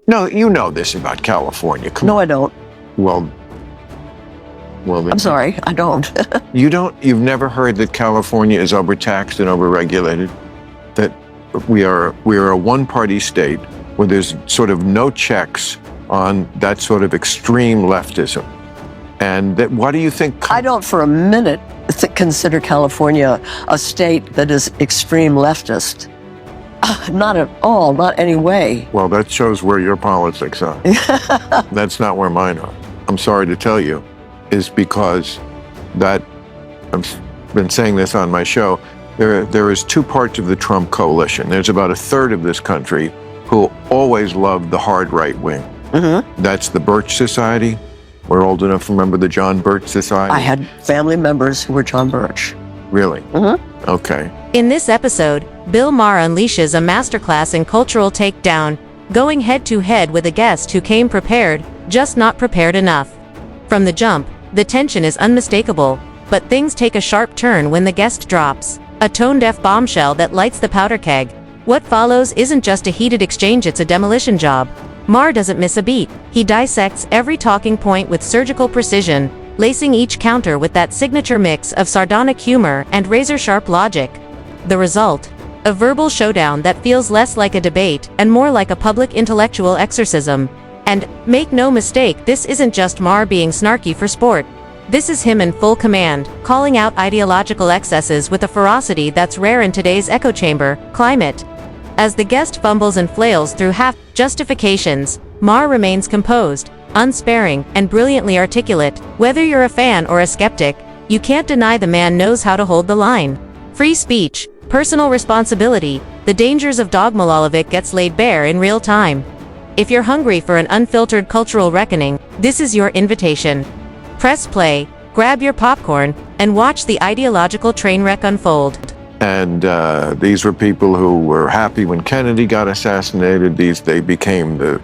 No, you know this about California. Come No, on. I don't. Well, I'm sorry, I don't. you've never heard that California is overtaxed and overregulated? That we are a one-party state where there's sort of no checks on that sort of extreme leftism. And that, what do you think? I don't for a minute consider California a state that is extreme leftist. Not at all, not any way. Well, that shows where your politics are. That's not where mine are. I'm sorry to tell you, is because that, I've been saying this on my show, there is two parts of the Trump coalition. There's about a third of this country who always loved the hard right wing. Mm-hmm. That's the Birch Society. We're old enough to remember the John Birch Society. I had family members who were John Birch. Really? Mm-hmm. Okay. In this episode, Bill Maher unleashes a masterclass in cultural takedown, going head-to-head with a guest who came prepared, just not prepared enough. From the jump, the tension is unmistakable, but things take a sharp turn when the guest drops a tone-deaf bombshell that lights the powder keg. What follows isn't just a heated exchange, it's a demolition job. Maher doesn't miss a beat. He dissects every talking point with surgical precision, lacing each counter with that signature mix of sardonic humor and razor-sharp logic. The result? A verbal showdown that feels less like a debate and more like a public intellectual exorcism. And, make no mistake, this isn't just Maher being snarky for sport. This is him in full command, calling out ideological excesses with a ferocity that's rare in today's echo chamber climate. As the guest fumbles and flails through half-justifications, Maher remains composed, unsparing, and brilliantly articulate. Whether you're a fan or a skeptic, you can't deny the man knows how to hold the line. Free speech, personal responsibility, the dangers of dogma, all of it gets laid bare in real time. If you're hungry for an unfiltered cultural reckoning, this is your invitation. Press play, grab your popcorn, and watch the ideological train wreck unfold. And these were people who were happy when Kennedy got assassinated. They became the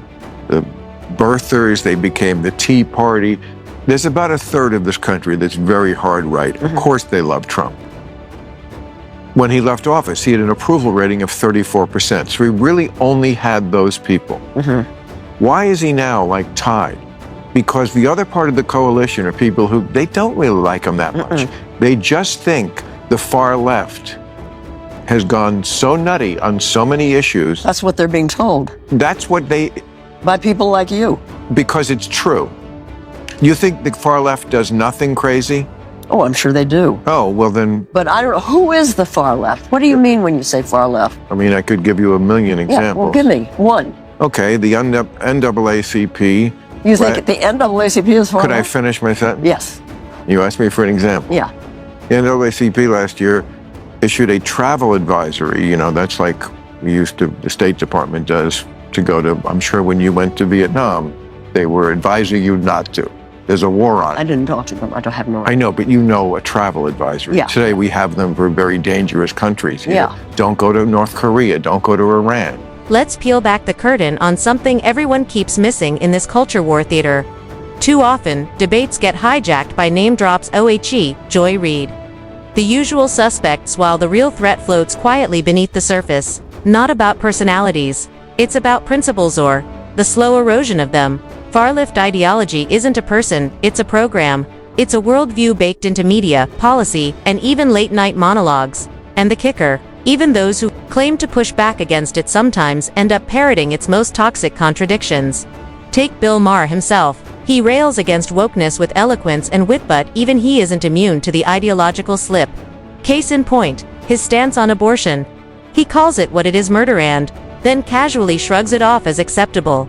birthers, they became the Tea Party. There's about a third of this country that's very hard right. Mm-hmm. Of course they love Trump. When he left office, he had an approval rating of 34%. So he really only had those people. Mm-hmm. Why is he now like tied? Because the other part of the coalition are people who, they don't really like him that much. They just think the far left has gone so nutty on so many issues. That's what they're being told. That's what they... By people like you. Because it's true. You think the far left does nothing crazy? Oh, I'm sure they do. Oh, well then... But I don't know, who is the far left? What do you mean when you say far left? I mean, I could give you a million examples. Yeah, well, give me one. Okay, the NAACP... You think the NAACP is far Could I left? finish my sentence? Yes. You asked me for an example. Yeah. The NAACP last year issued a travel advisory. You know, that's like the State Department does to go to, I'm sure when you went to Vietnam, they were advising you not to. There's a war on it. I didn't talk to them. I don't have no I know, but you know a travel advisory. Yeah. Today we have them for very dangerous countries. You Yeah. know, don't go to North Korea. Don't go to Iran. Let's peel back the curtain on something everyone keeps missing in this culture war theater. Too often, debates get hijacked by name drops: OHE, Joy Reid. The usual suspects, while the real threat floats quietly beneath the surface. Not about personalities. It's about principles, or the slow erosion of them. Far-left ideology isn't a person, it's a program. It's a worldview baked into media, policy, and even late-night monologues. And the kicker, even those who claim to push back against it sometimes end up parroting its most toxic contradictions. Take Bill Maher himself. He rails against wokeness with eloquence and wit, but even he isn't immune to the ideological slip. Case in point, his stance on abortion. He calls it what it is, murder, and then casually shrugs it off as acceptable.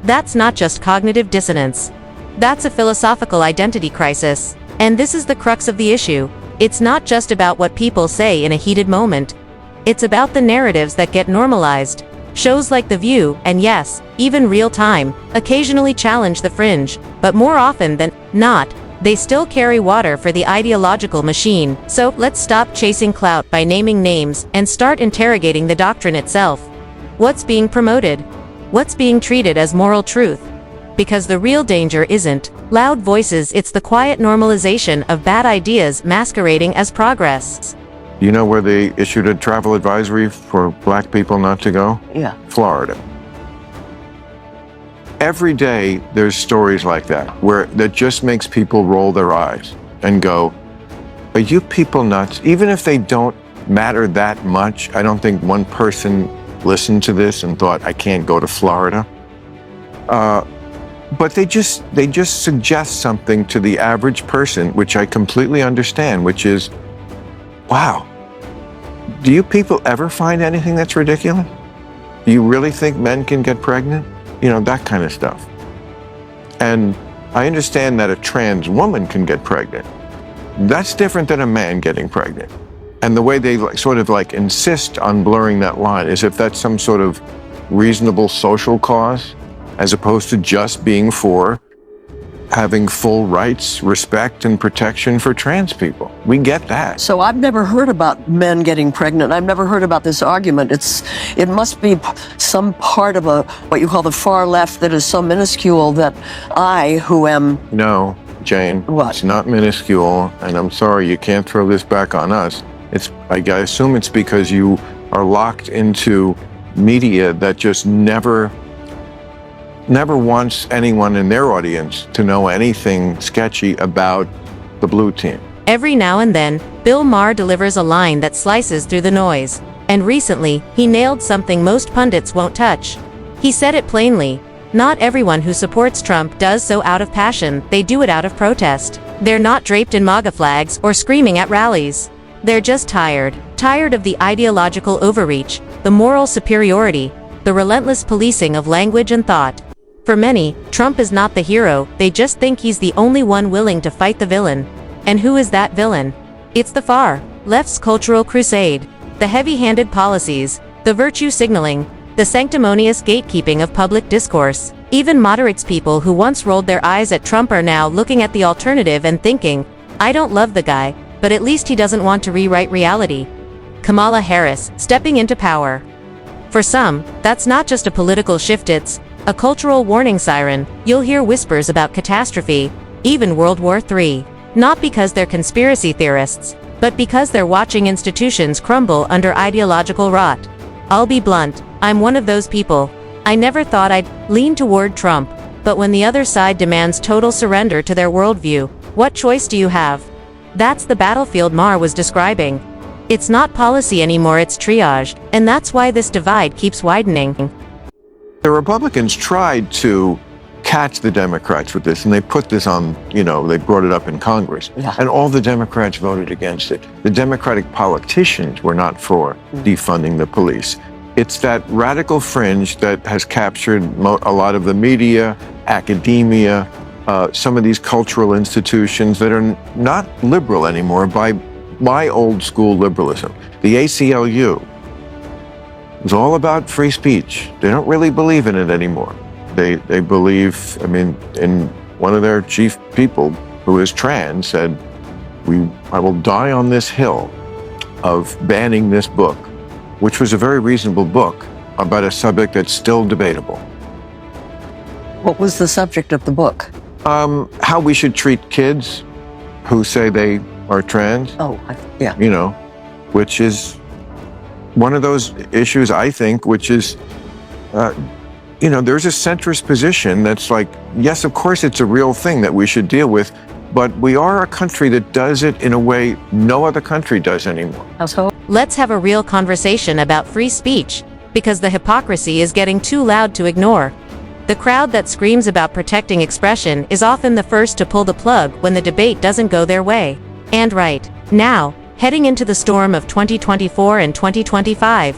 That's not just cognitive dissonance. That's a philosophical identity crisis. And this is the crux of the issue. It's not just about what people say in a heated moment. It's about the narratives that get normalized. Shows like The View, and yes, even Real Time, occasionally challenge the fringe, but more often than not, they still carry water for the ideological machine. So let's stop chasing clout by naming names and start interrogating the doctrine itself. What's being promoted? What's being treated as moral truth? Because the real danger isn't loud voices, it's the quiet normalization of bad ideas masquerading as progress. You know where they issued a travel advisory for black people not to go? Yeah. Florida. every day there's stories like that just makes people roll their eyes and go, are you people nuts? Even if they don't matter that much, I don't think one person listened to this and thought, I can't go to Florida. But they just suggest something to the average person, which I completely understand, which is, wow, do you people ever find anything that's ridiculous? Do you really think men can get pregnant? You know, that kind of stuff. And I understand that a trans woman can get pregnant. That's different than a man getting pregnant. And the way they sort of insist on blurring that line is if that's some sort of reasonable social cause, as opposed to just being for having full rights, respect, and protection for trans people. We get that. So I've never heard about men getting pregnant. I've never heard about this argument. It must be some part of what you call the far left that is so minuscule that I, who am... No, Jane. What? It's not minuscule, and I'm sorry, you can't throw this back on us. I assume it's because you are locked into media that just never wants anyone in their audience to know anything sketchy about the blue team. Every now and then, Bill Maher delivers a line that slices through the noise. And recently, he nailed something most pundits won't touch. He said it plainly. Not everyone who supports Trump does so out of passion, they do it out of protest. They're not draped in MAGA flags or screaming at rallies. They're just tired of the ideological overreach, the moral superiority, the relentless policing of language and thought. For many, Trump is not the hero, they just think he's the only one willing to fight the villain. And who is that villain? It's the far left's cultural crusade, the heavy-handed policies, the virtue signaling, the sanctimonious gatekeeping of public discourse. Even moderates, people who once rolled their eyes at Trump, are now looking at the alternative and thinking, I don't love the guy, but at least he doesn't want to rewrite reality. Kamala Harris, stepping into power. For some, that's not just a political shift, it's a cultural warning siren. You'll hear whispers about catastrophe, even World War III. Not because they're conspiracy theorists, but because they're watching institutions crumble under ideological rot. I'll be blunt, I'm one of those people. I never thought I'd lean toward Trump, but when the other side demands total surrender to their worldview, what choice do you have? That's the battlefield Maher was describing. It's not policy anymore, it's triage, and that's why this divide keeps widening. The Republicans tried to catch the Democrats with this, and they put this on, they brought it up in Congress. Yeah. And all the Democrats voted against it. The Democratic politicians were not for defunding the police. It's that radical fringe that has captured a lot of the media, academia, some of these cultural institutions that are not liberal anymore by my old school liberalism. The ACLU was all about free speech. They don't really believe in it anymore. They believe, in one of their chief people who is trans said, I will die on this hill of banning this book, which was a very reasonable book about a subject that's still debatable. What was the subject of the book? How we should treat kids who say they are trans. Oh, yeah. Which is one of those issues, I think, which is, there's a centrist position that's like, yes, of course it's a real thing that we should deal with, but we are a country that does it in a way no other country does anymore. How so? Let's have a real conversation about free speech, because the hypocrisy is getting too loud to ignore. The crowd that screams about protecting expression is often the first to pull the plug when the debate doesn't go their way. And right now, heading into the storm of 2024 and 2025,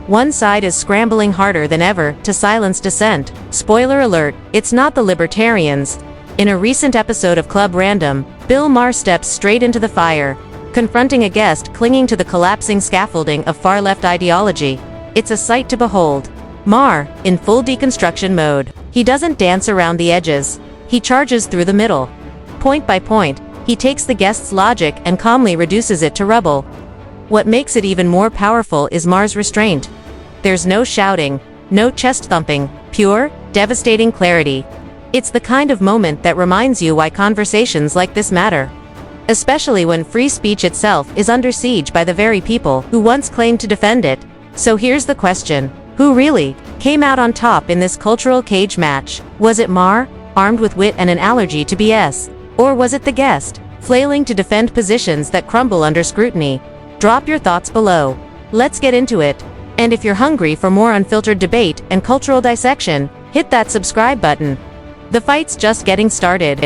one side is scrambling harder than ever to silence dissent. Spoiler alert, it's not the libertarians. In a recent episode of Club Random, Bill Maher steps straight into the fire, confronting a guest clinging to the collapsing scaffolding of far-left ideology. It's a sight to behold. Maher, in full deconstruction mode. He doesn't dance around the edges. He charges through the middle. Point by point, he takes the guest's logic and calmly reduces it to rubble. What makes it even more powerful is Maher's restraint. There's no shouting, no chest thumping, pure, devastating clarity. It's the kind of moment that reminds you why conversations like this matter. Especially when free speech itself is under siege by the very people who once claimed to defend it. So here's the question. Who really came out on top in this cultural cage match? Was it Maher, armed with wit and an allergy to BS? Or was it the guest, flailing to defend positions that crumble under scrutiny? Drop your thoughts below. Let's get into it. And if you're hungry for more unfiltered debate and cultural dissection, hit that subscribe button. The fight's just getting started.